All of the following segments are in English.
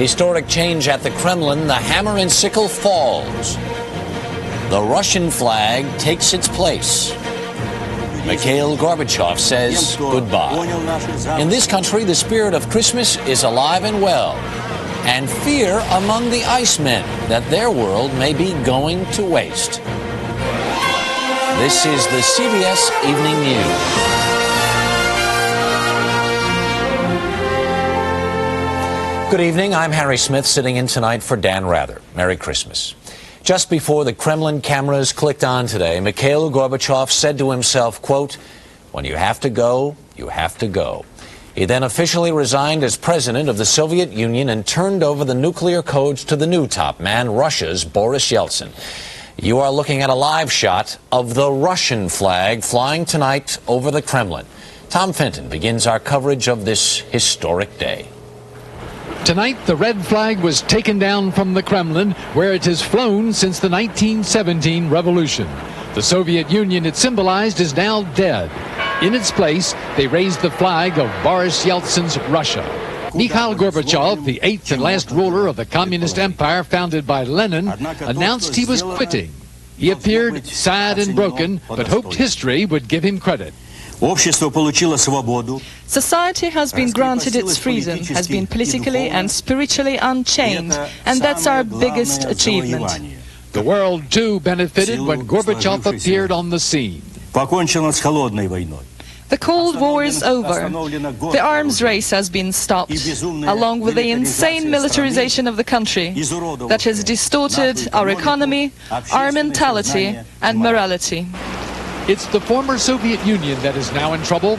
Historic change at the Kremlin, the hammer and sickle falls. The Russian flag takes its place. Mikhail Gorbachev says goodbye. In this country, the spirit of Christmas is alive and well, and fear among the Icemen that their world may be going to waste. This is the CBS Evening News. Good evening. I'm Harry Smith, sitting in tonight for Dan Rather. Merry Christmas. Just before the Kremlin cameras clicked on today, Mikhail Gorbachev said to himself, quote, "When you have to go, you have to go." He then officially resigned as president of the Soviet Union and turned over the nuclear codes to the new top man, Russia's Boris Yeltsin. You are looking at a live shot of the Russian flag flying tonight over the Kremlin. Tom Fenton begins our coverage of this historic day. Tonight, the red flag was taken down from the Kremlin, where it has flown since the 1917 revolution. The Soviet Union it symbolized is now dead. In its place, they raised the flag of Boris Yeltsin's Russia. Mikhail Gorbachev, the eighth and last ruler of the communist empire founded by Lenin, announced he was quitting. He appeared sad and broken, but hoped history would give him credit. Society has been granted its freedom, has been politically and spiritually unchained, and that's our biggest achievement. The world, too, benefited when Gorbachev appeared on the scene. The Cold War is over. The arms race has been stopped, along with the insane militarization of the country that has distorted our economy, our mentality, and morality. It's the former Soviet Union that is now in trouble.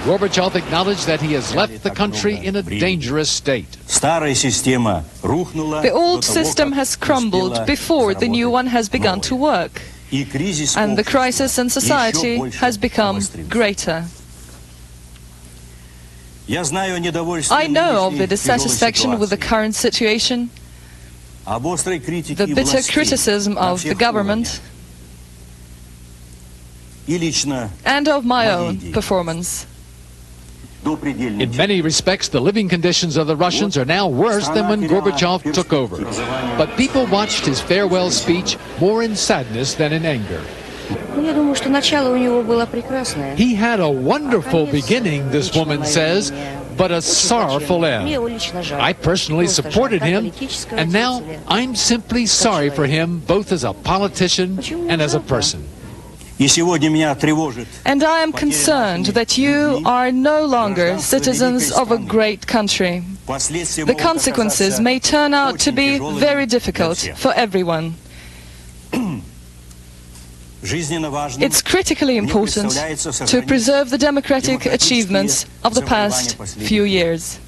Gorbachev acknowledged that he has left the country in a dangerous state. The old system has crumbled before the new one has begun to work, and the crisis in society has become greater. I know of the dissatisfaction with the current situation, the bitter criticism of the government, and of my own performance. In many respects, the living conditions of the Russians are now worse than when Gorbachev took over. But people watched his farewell speech more in sadness than in anger. He had a wonderful beginning, this woman says, but a sorrowful end. I personally supported him, and now I'm simply sorry for him, both as a politician and as a person. And I am concerned that you are no longer citizens of a great country. The consequences may turn out to be very difficult for everyone. It's critically important to preserve the democratic achievements of the past few years.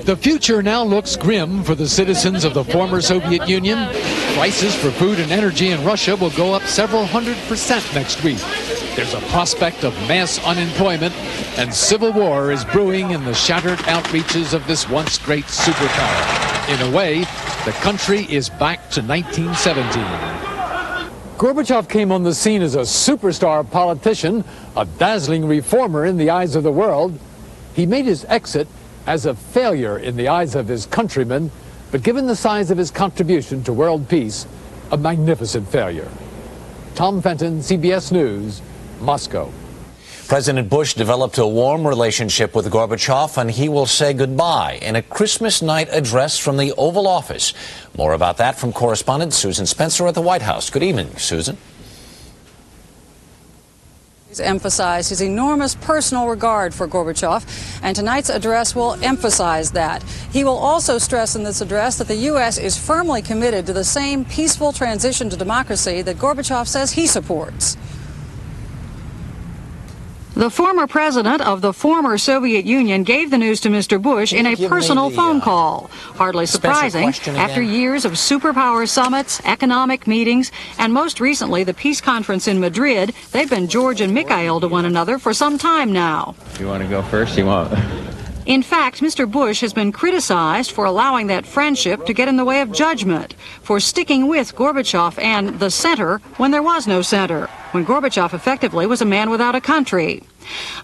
The future now looks grim for the citizens of the former Soviet Union. Prices for food and energy in Russia will go up several 100% next week. There's a prospect of mass unemployment, and civil war is brewing in the shattered outreaches of this once great superpower. In a way, the country is back to 1917. Gorbachev came on the scene as a superstar politician, a dazzling reformer in the eyes of the world. He made his exit as a failure in the eyes of his countrymen, but given the size of his contribution to world peace, a magnificent failure. Tom Fenton, CBS News, Moscow. President Bush developed a warm relationship with Gorbachev, and he will say goodbye in a Christmas night address from the Oval Office. More about that from correspondent Susan Spencer at the White House. Good evening, Susan. Emphasized his enormous personal regard for Gorbachev, and tonight's address will emphasize that. He will also stress in this address that the U.S. is firmly committed to the same peaceful transition to democracy that Gorbachev says he supports. The former president of the former Soviet Union gave the news to Mr. Bush in a personal phone call. Hardly surprising, after years of superpower summits, economic meetings, and most recently the peace conference in Madrid, they've been George and Mikhail to one another for some time now. You want to go first? You want? In fact, Mr. Bush has been criticized for allowing that friendship to get in the way of judgment, for sticking with Gorbachev and the center when there was no center, when Gorbachev effectively was a man without a country.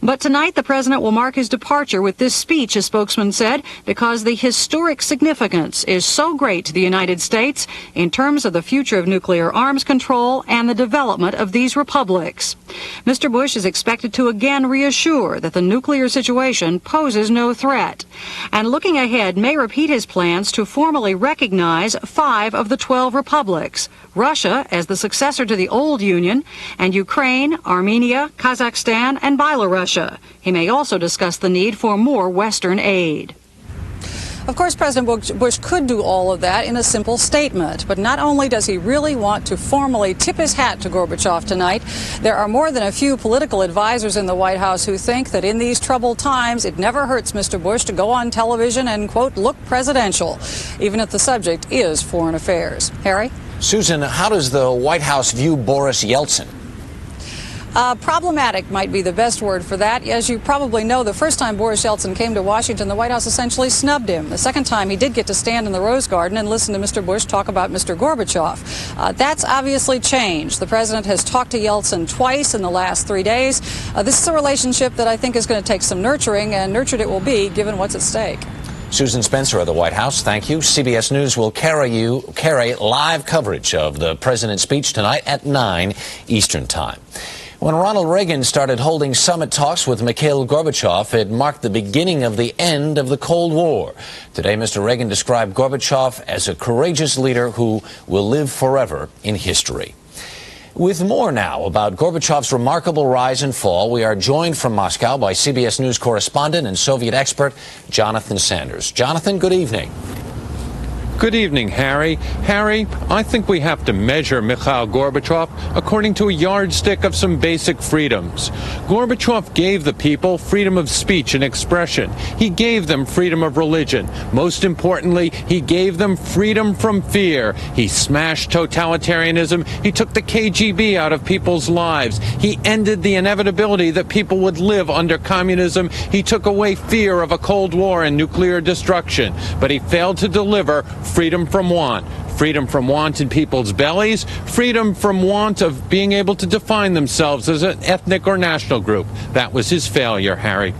But tonight, the president will mark his departure with this speech, a spokesman said, because the historic significance is so great to the United States in terms of the future of nuclear arms control and the development of these republics. Mr. Bush is expected to again reassure that the nuclear situation poses no threat, and looking ahead may repeat his plans to formally recognize 5 of the 12 republics, Russia as the successor to the old Union, and Ukraine, Armenia, Kazakhstan, and Belarus. He may also discuss the need for more Western aid. Of course, President Bush could do all of that in a simple statement. But not only does he really want to formally tip his hat to Gorbachev tonight, there are more than a few political advisors in the White House who think that in these troubled times, it never hurts Mr. Bush to go on television and, quote, look presidential, even if the subject is foreign affairs. Harry? Susan, how does the White House view Boris Yeltsin? Problematic might be the best word for that. As you probably know, the first time Boris Yeltsin came to Washington, the White House essentially snubbed him. The second time, he did get to stand in the Rose Garden and listen to Mr. Bush talk about Mr. Gorbachev. That's obviously changed. The president has talked to Yeltsin twice in the last 3 days. This is a relationship that I think is going to take some nurturing, and nurtured it will be, given what's at stake. Susan Spencer of the White House, thank you. CBS News will carry live coverage of the president's speech tonight at 9 Eastern Time. When Ronald Reagan started holding summit talks with Mikhail Gorbachev, it marked the beginning of the end of the Cold War. Today, Mr. Reagan described Gorbachev as a courageous leader who will live forever in history. With more now about Gorbachev's remarkable rise and fall, we are joined from Moscow by CBS News correspondent and Soviet expert Jonathan Sanders. Jonathan, good evening. Good evening, Harry. Harry, I think we have to measure Mikhail Gorbachev according to a yardstick of some basic freedoms. Gorbachev gave the people freedom of speech and expression. He gave them freedom of religion. Most importantly, he gave them freedom from fear. He smashed totalitarianism. He took the KGB out of people's lives. He ended the inevitability that people would live under communism. He took away fear of a Cold War and nuclear destruction. But he failed to deliver freedom from want. Freedom from want in people's bellies. Freedom from want of being able to define themselves as an ethnic or national group. That was his failure, Harry.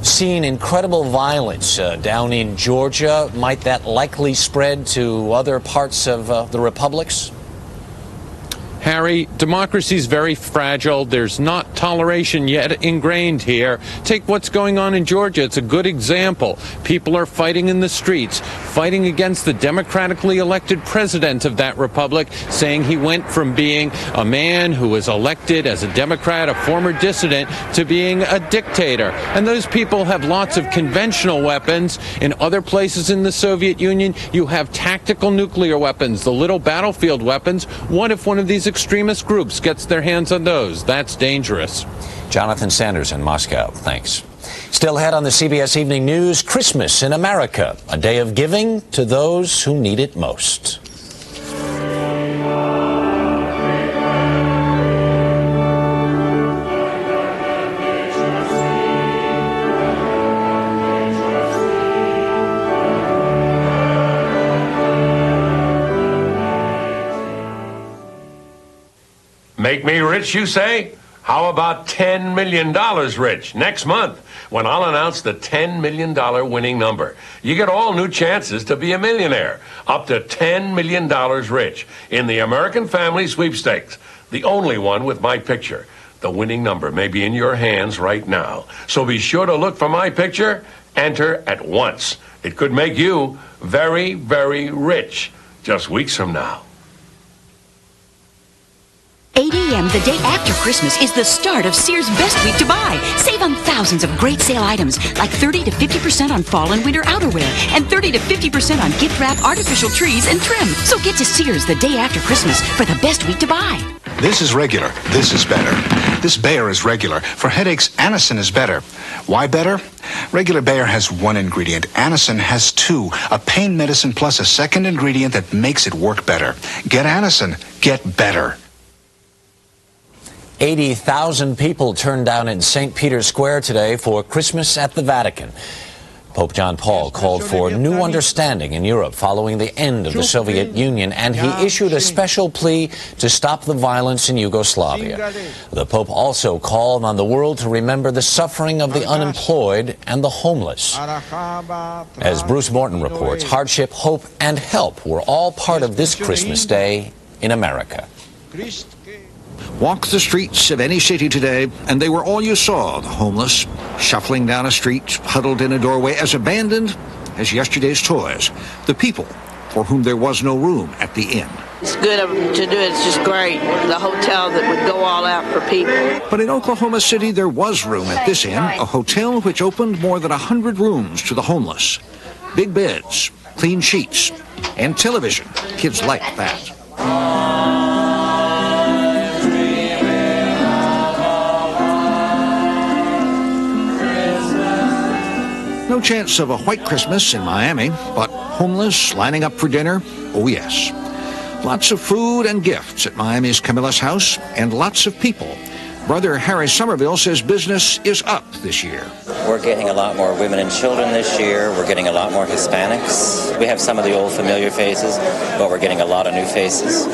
Seeing incredible violence down in Georgia, might that likely spread to other parts of the republics? Harry, democracy is very fragile. There's not toleration yet ingrained here. Take what's going on in Georgia. It's a good example. People are fighting in the streets, fighting against the democratically elected president of that republic, saying he went from being a man who was elected as a Democrat, a former dissident, to being a dictator. And those people have lots of conventional weapons. In other places in the Soviet Union, you have tactical nuclear weapons, the little battlefield weapons. What if one of these extremist groups gets their hands on those? That's dangerous. Jonathan Sanders in Moscow. Thanks. Still ahead on the CBS Evening News, Christmas in America, a day of giving to those who need it most. Make me rich, you say? How about $10 million rich next month when I'll announce the $10 million winning number? You get all new chances to be a millionaire, up to $10 million rich in the American Family Sweepstakes, the only one with my picture. The winning number may be in your hands right now, so be sure to look for my picture. Enter at once. It could make you very, very rich just weeks from now. 8 a.m. the day after Christmas is the start of Sears' Best Week to Buy. Save on thousands of great sale items like 30 to 50% on fall and winter outerwear and 30 to 50% on gift wrap, artificial trees, and trim. So get to Sears the day after Christmas for the best week to buy. This is regular. This is better. This Bayer is regular. For headaches, Anacin is better. Why better? Regular Bayer has one ingredient. Anacin has two. A pain medicine plus a second ingredient that makes it work better. Get Anacin. Get better. 80,000 people turned out in St. Peter's Square today for Christmas at the Vatican. Pope John Paul called for new understanding in Europe following the end of the Soviet Union, and he issued a special plea to stop the violence in Yugoslavia. The Pope also called on the world to remember the suffering of the unemployed and the homeless. As Bruce Morton reports, hardship, hope, and help were all part of this Christmas Day in America. Walk the streets of any city today, and they were all you saw, the homeless, shuffling down a street, huddled in a doorway, as abandoned as yesterday's toys. The people for whom there was no room at the inn. It's good of them to do it. It's just great. The hotel that would go all out for people. But in Oklahoma City, there was room at this inn, a hotel which opened more than 100 rooms to the homeless. Big beds, clean sheets, and television. Kids liked that. No chance of a white Christmas in Miami, but homeless lining up for dinner? Oh, yes. Lots of food and gifts at Miami's Camilla's house, and lots of people. Brother Harry Somerville says business is up this year. We're getting a lot more women and children this year. We're getting a lot more Hispanics. We have some of the old familiar faces, but we're getting a lot of new faces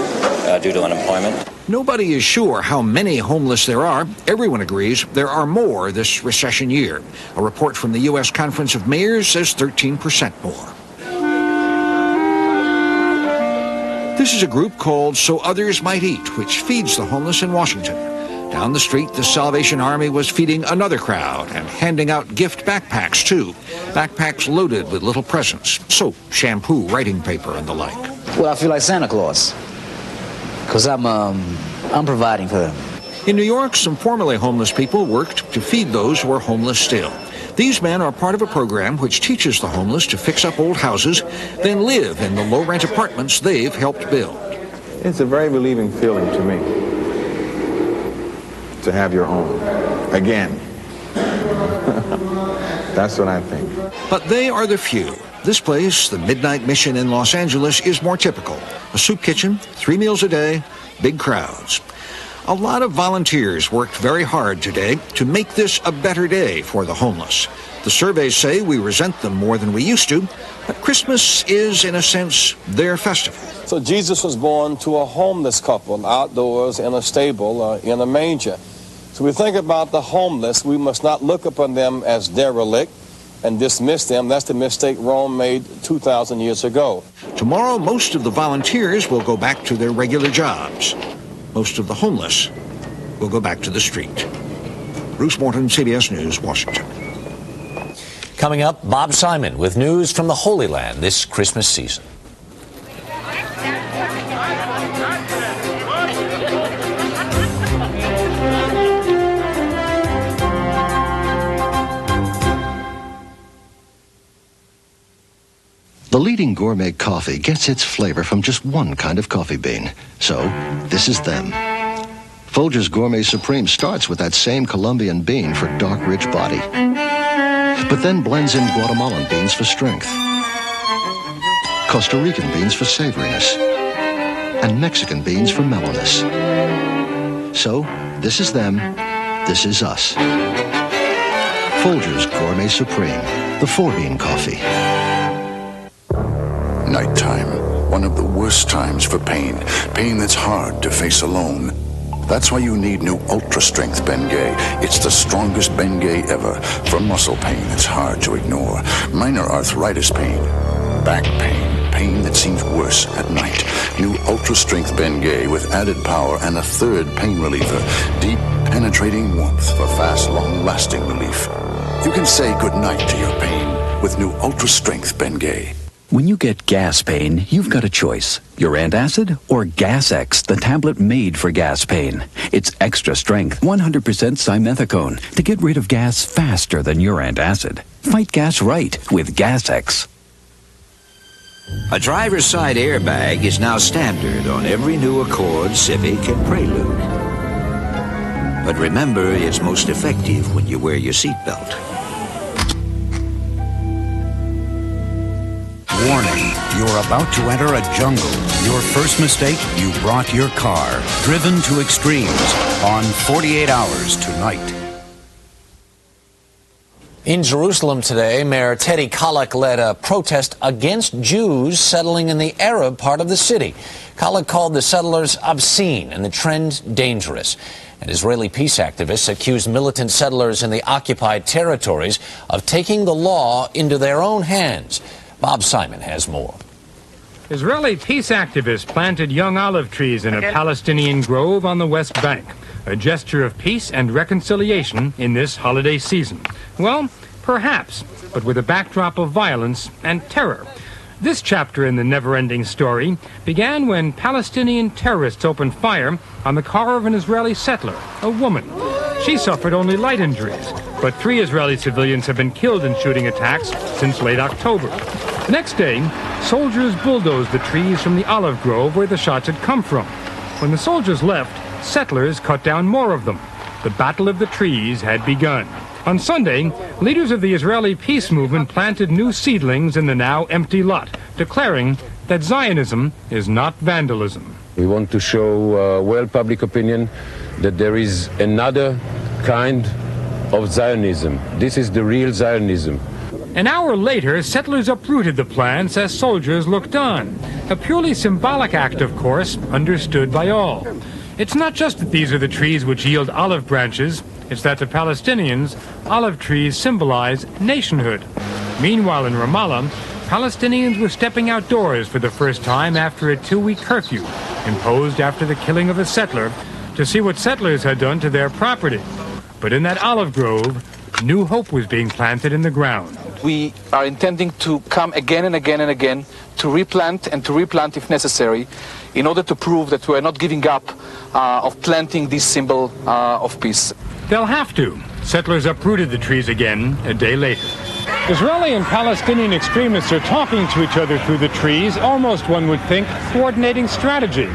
due to unemployment. Nobody is sure how many homeless there are. Everyone agrees there are more this recession year. A report from the U.S. Conference of Mayors says 13% more. This is a group called So Others Might Eat, which feeds the homeless in Washington. Down the street, the Salvation Army was feeding another crowd and handing out gift backpacks, too. Backpacks loaded with little presents, soap, shampoo, writing paper, and the like. Well, I feel like Santa Claus, because I'm providing for them. In New York, some formerly homeless people worked to feed those who are homeless still. These men are part of a program which teaches the homeless to fix up old houses, then live in the low-rent apartments they've helped build. It's a very relieving feeling to me to have your home again. That's what I think. But they are the few. This place, the Midnight Mission in Los Angeles, is more typical. A soup kitchen, 3 meals a day, big crowds. A lot of volunteers worked very hard today to make this a better day for the homeless. The surveys say we resent them more than we used to, but Christmas is, in a sense, their festival. So Jesus was born to a homeless couple outdoors in a stable, in a manger. So we think about the homeless, we must not look upon them as derelict and dismiss them. That's the mistake Rome made 2,000 years ago. Tomorrow, most of the volunteers will go back to their regular jobs. Most of the homeless will go back to the street. Bruce Morton, CBS News, Washington. Coming up, Bob Simon with news from the Holy Land this Christmas season. The leading gourmet coffee gets its flavor from just one kind of coffee bean. So, this is them. Folgers Gourmet Supreme starts with that same Colombian bean for dark, rich body, but then blends in Guatemalan beans for strength, Costa Rican beans for savoriness, and Mexican beans for mellowness. So, this is them, this is us. Folgers Gourmet Supreme, the 4-bean coffee. Nighttime, one of the worst times for pain. Pain that's hard to face alone. That's why you need new Ultra Strength Bengay. It's the strongest Bengay ever for muscle pain that's hard to ignore. Minor arthritis pain, back pain, pain that seems worse at night. New Ultra Strength Bengay with added power and a third pain reliever. Deep, penetrating warmth for fast, long-lasting relief. You can say goodnight to your pain with new Ultra Strength Bengay. When you get gas pain, you've got a choice. Your antacid or Gas X, the tablet made for gas pain. It's extra strength, 100% simethicone to get rid of gas faster than your antacid. Fight gas right with Gas X. A driver's side airbag is now standard on every new Accord, Civic, and Prelude. But remember, it's most effective when you wear your seatbelt. Warning, you're about to enter a jungle. Your first mistake, you brought your car. Driven to extremes on 48 Hours tonight. In Jerusalem today, Mayor Teddy Kollek led a protest against Jews settling in the Arab part of the city. Kollek called the settlers obscene and the trend dangerous. And Israeli peace activists accused militant settlers in the occupied territories of taking the law into their own hands. Bob Simon has more. Israeli peace activists planted young olive trees in a Palestinian grove on the West Bank, a gesture of peace and reconciliation in this holiday season. Well, perhaps, but with a backdrop of violence and terror. This chapter in the never-ending story began when Palestinian terrorists opened fire on the car of an Israeli settler, a woman. She suffered only light injuries, but 3 Israeli civilians have been killed in shooting attacks since late October. The next day, soldiers bulldozed the trees from the olive grove where the shots had come from. When the soldiers left, settlers cut down more of them. The Battle of the Trees had begun. On Sunday, leaders of the Israeli peace movement planted new seedlings in the now empty lot, declaring that Zionism is not vandalism. We want to show world public opinion that there is another kind of Zionism. This is the real Zionism. An hour later, settlers uprooted the plants as soldiers looked on. A purely symbolic act, of course, understood by all. It's not just that these are the trees which yield olive branches, it's that to Palestinians, olive trees symbolize nationhood. Meanwhile, in Ramallah, Palestinians were stepping outdoors for the first time after a 2-week curfew, imposed after the killing of a settler, to see what settlers had done to their property. But in that olive grove, new hope was being planted in the ground. We are intending to come again and again and again to replant and to replant if necessary, in order to prove that we are not giving up of planting this symbol of peace. They'll have to. Settlers uprooted the trees again a day later. Israeli and Palestinian extremists are talking to each other through the trees, almost, one would think, coordinating strategy.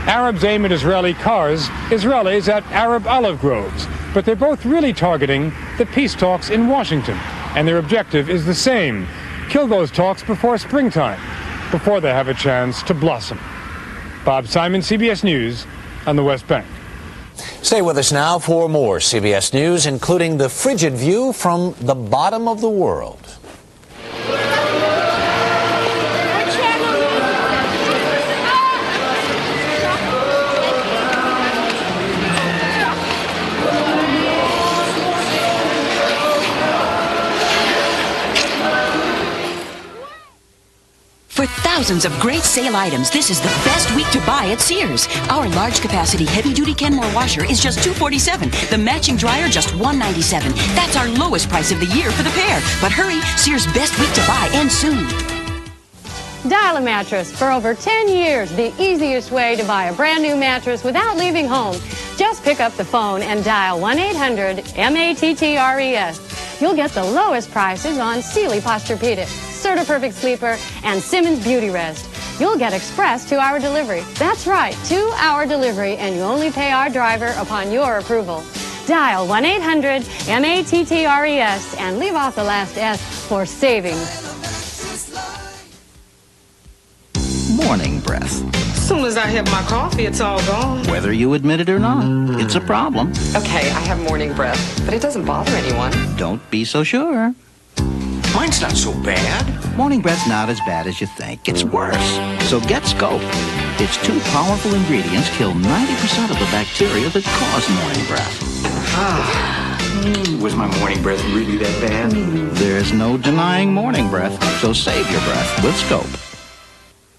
Arabs aim at Israeli cars, Israelis at Arab olive groves. But they're both really targeting the peace talks in Washington. And their objective is the same: kill those talks before springtime, before they have a chance to blossom. Bob Simon, CBS News on the West Bank. Stay with us now for more CBS News, including the frigid view from the bottom of the world. For thousands of great sale items, this is the best week to buy at Sears. Our large capacity heavy duty Kenmore washer is just $247. The matching dryer just $197. That's our lowest price of the year for the pair. But hurry, Sears best week to buy ends soon. Dial a Mattress. For over 10 years, the easiest way to buy a brand new mattress without leaving home. Just pick up the phone and dial 1-800-MATTRES. You'll get the lowest prices on Sealy Posturepedic, Serta Perfect Sleeper, and Simmons Beauty Rest. You'll get express 2-hour delivery. That's right, 2-hour delivery, and you only pay our driver upon your approval. Dial 1-800-MATTRES and leave off the last S for savings. Morning breath. As soon as I have my coffee, it's all gone. Whether you admit it or not, it's a problem. Okay, I have morning breath, but it doesn't bother anyone. Don't be so sure. Mine's not so bad. Morning breath's not as bad as you think. It's worse. So get Scope. Its 2 powerful ingredients kill 90% of the bacteria that cause morning breath. Was my morning breath really that bad? There's no denying morning breath, so save your breath with Scope.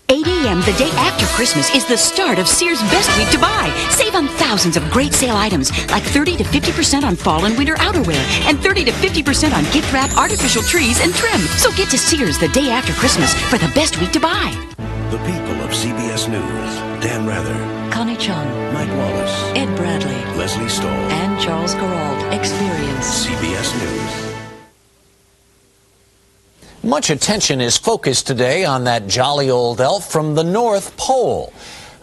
8 a.m. the day after Christmas is the start of Sears Best Week to Buy. Save on thousands of great sale items, like 30 to 50% on fall and winter outerwear, and 30 to 50% on gift wrap, artificial trees, and trim. So get to Sears the day after Christmas for the best week to buy. The people of CBS News: Dan Rather, Connie Chung, Mike Wallace, Ed Bradley, Leslie Stahl, and Charles Gerald. Experience CBS News. Much attention is focused today on that jolly old elf from the North Pole.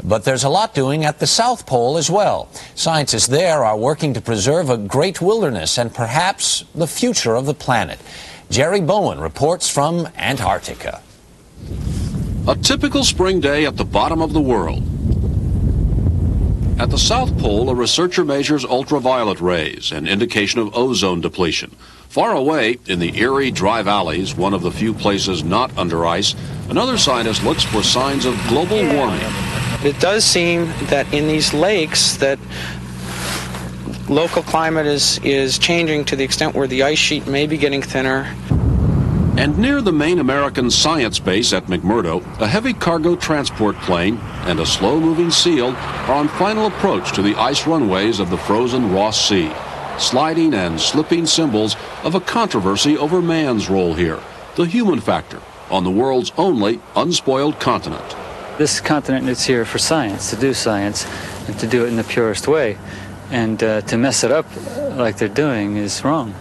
But there's a lot doing at the South Pole as well. Scientists there are working to preserve a great wilderness and perhaps the future of the planet. Jerry Bowen reports from Antarctica. A typical spring day at the bottom of the world. At the South Pole, a researcher measures ultraviolet rays, an indication of ozone depletion. Far away, in the eerie dry valleys, one of the few places not under ice, another scientist looks for signs of global warming. It does seem that in these lakes that local climate is changing to the extent where the ice sheet may be getting thinner. And near the main American science base at McMurdo, a heavy cargo transport plane and a slow-moving seal are on final approach to the ice runways of the frozen Ross Sea, sliding and slipping symbols of a controversy over man's role here, the human factor, on the world's only unspoiled continent. This continent is here for science, to do science, and to do it in the purest way. And to mess it up like they're doing is wrong.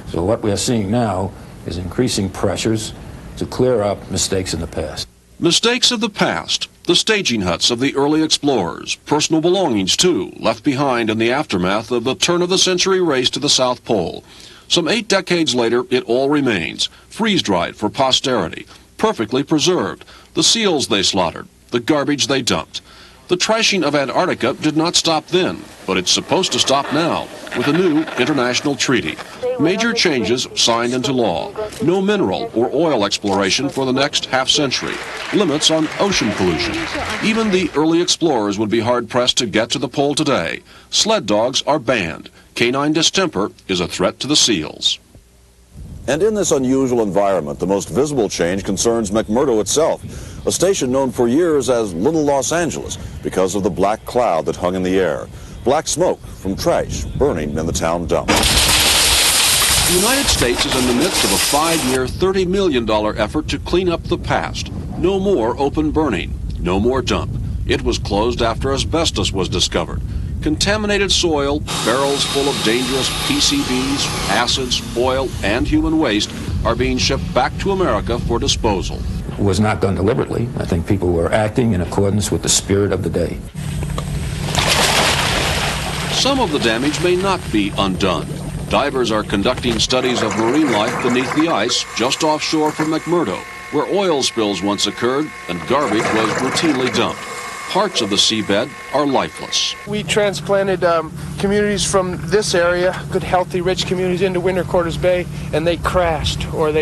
So what we are seeing now is increasing pressures to clear up mistakes in the past. Mistakes of the past, the staging huts of the early explorers, personal belongings too, left behind in the aftermath of the turn-of-the-century race to the South Pole. Some 8 decades later, it all remains, freeze-dried for posterity, perfectly preserved, the seals they slaughtered, the garbage they dumped. The trashing of Antarctica did not stop then, but it's supposed to stop now with a new international treaty. Major changes signed into law. No mineral or oil exploration for the next half-century. Limits on ocean pollution. Even the early explorers would be hard-pressed to get to the pole today. Sled dogs are banned. Canine distemper is a threat to the seals. And in this unusual environment, the most visible change concerns McMurdo itself, a station known for years as Little Los Angeles because of the black cloud that hung in the air. Black smoke from trash burning in the town dump. The United States is in the midst of a 5-year, $30 million effort to clean up the past. No more open burning. No more dump. It was closed after asbestos was discovered. Contaminated soil, barrels full of dangerous PCBs, acids, oil, and human waste are being shipped back to America for disposal. It was not done deliberately. I think people were acting in accordance with the spirit of the day. Some of the damage may not be undone. Divers are conducting studies of marine life beneath the ice just offshore from McMurdo, where oil spills once occurred and garbage was routinely dumped. Parts of the seabed are lifeless. We transplanted communities from this area, good, healthy, rich communities, into Winter Quarters Bay, and they crashed, or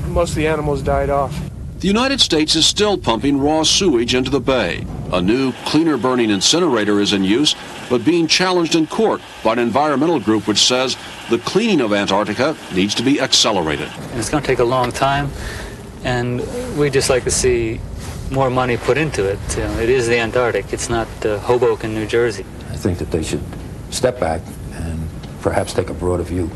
most of the animals died off. The United States is still pumping raw sewage into the bay. A new, cleaner-burning incinerator is in use, but being challenged in court by an environmental group which says the cleaning of Antarctica needs to be accelerated. And it's going to take a long time, and we'd just like to see more money put into it. It is the Antarctic. It's not Hoboken, New Jersey. I think that they should step back and perhaps take a broader view.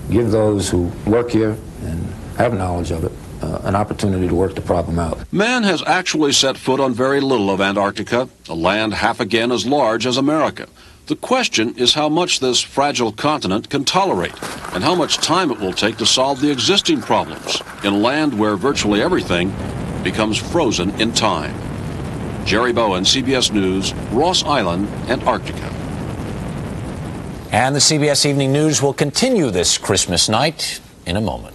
Give those who work here and have knowledge of it an opportunity to work the problem out. Man has actually set foot on very little of Antarctica, a land half again as large as America. The question is how much this fragile continent can tolerate, and how much time it will take to solve the existing problems in a land where virtually everything becomes frozen in time. Jerry Bowen, CBS News, Ross Island, Antarctica. And the CBS Evening News will continue this Christmas night in a moment.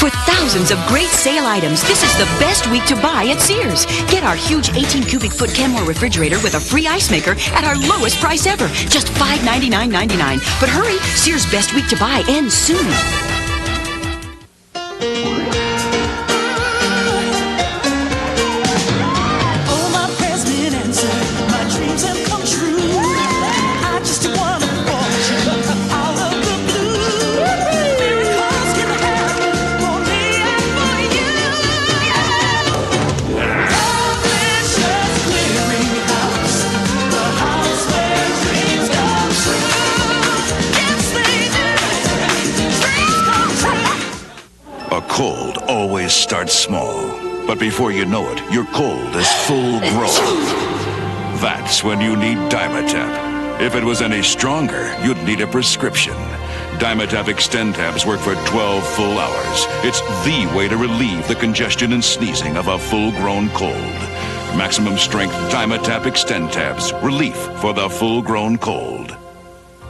For thousands of great sale items, this is the best week to buy at Sears. Get our huge 18 cubic foot Kenmore refrigerator with a free ice maker at our lowest price ever, just $599.99. But hurry, Sears' best week to buy ends soon. Oh, my prayers been answered, my dreams have come true. I just won a fortune out of the blue. Miracles can happen for me and for you. Publishers Clearinghouse, the house where dreams come true. Yes, they do. Dreams come true. A cold always starts small, but before you know it, your cold is full grown. That's when you need Dimetep. If it was any stronger, you'd need a prescription. Dimetap Extend tabs work for 12 full hours. It's the way to relieve the congestion and sneezing of a full-grown cold. Maximum strength Dimetap Extend tabs. Relief for the full-grown cold.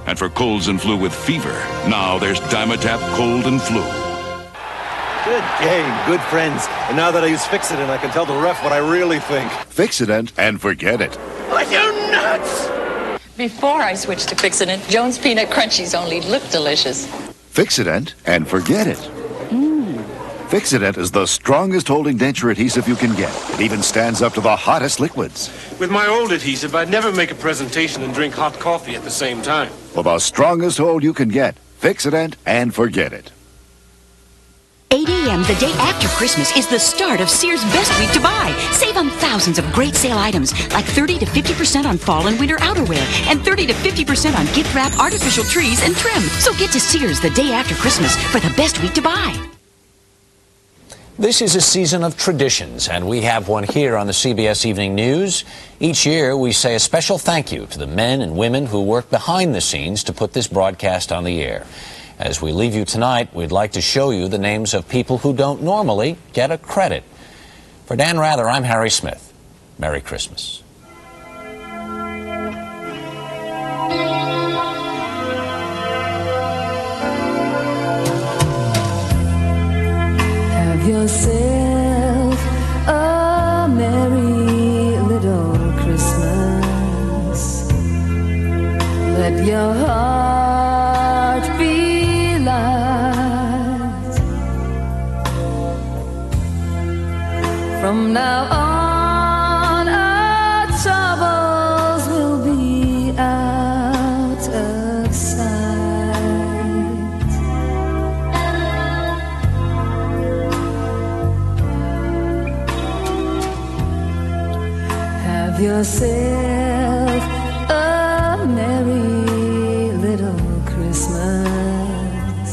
And for colds and flu with fever, now there's Dimetap Cold and Flu. Good game, good friends. And now that I use Fix-It-Int, I can tell the ref what I really think. Fix-It-Int and forget it. Are you nuts? Before I switched to Fix-It-Int, Jones Peanut Crunchies only looked delicious. Fix-It-Int and forget it. Fix-It-Int is the strongest holding denture adhesive you can get. It even stands up to the hottest liquids. With my old adhesive, I'd never make a presentation and drink hot coffee at the same time. For the strongest hold you can get. Fix-It-Int and forget it. 8 a.m. the day after Christmas is the start of Sears' best week to buy. Save on thousands of great sale items like 30 to 50% on fall and winter outerwear and 30 to 50% on gift wrap, artificial trees, and trim. So get to Sears the day after Christmas for the best week to buy. This is a season of traditions, and we have one here on the CBS Evening News. Each year, we say a special thank you to the men and women who work behind the scenes to put this broadcast on the air. As we leave you tonight, we'd like to show you the names of people who don't normally get a credit. For Dan Rather, I'm Harry Smith. Merry Christmas. Have yourself a merry little Christmas. Let your heart be light. From now on, our troubles will be out of sight. Have yourself a merry little Christmas.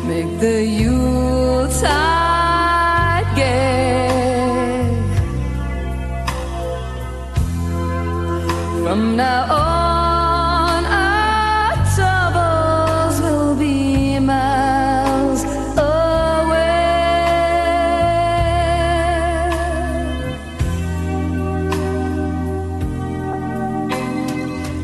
Make the Yuletide gay. From now on, our troubles will be miles away.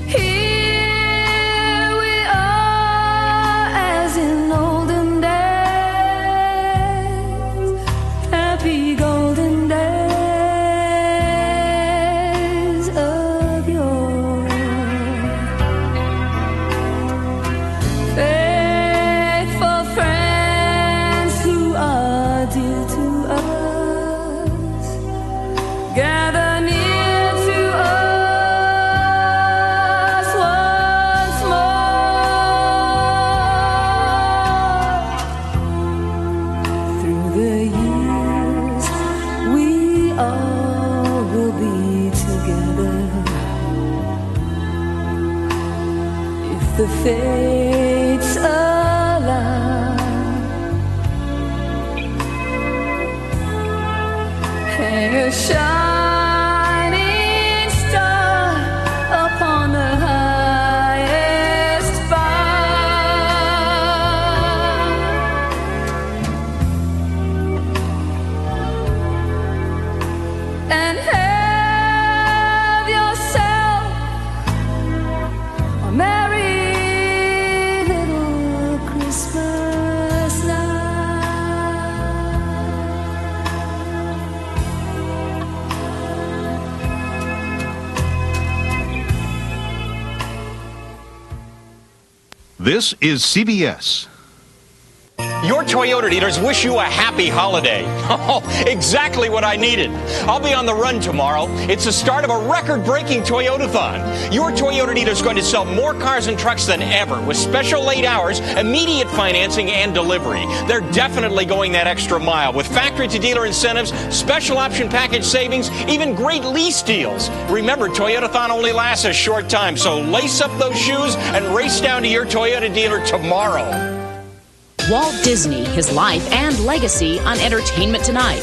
Here we are as in olden days, happy golden days of yore. Faithful friends who are dear to us, gather near to us once more. Through the years, we all will be together. If the fates allow, hang a shining star upon the highest bough, and have yourself a merry little Christmas now. This is CBS. Your Toyota dealers wish you a happy holiday. Oh, exactly what I needed. I'll be on the run tomorrow. It's the start of a record-breaking Toyotathon. Your Toyota dealer is going to sell more cars and trucks than ever with special late hours, immediate financing, and delivery. They're definitely going that extra mile with factory-to-dealer incentives, special option package savings, even great lease deals. Remember, Toyotathon only lasts a short time, so lace up those shoes and race down to your Toyota dealer tomorrow. Walt Disney, His Life and Legacy on Entertainment Tonight.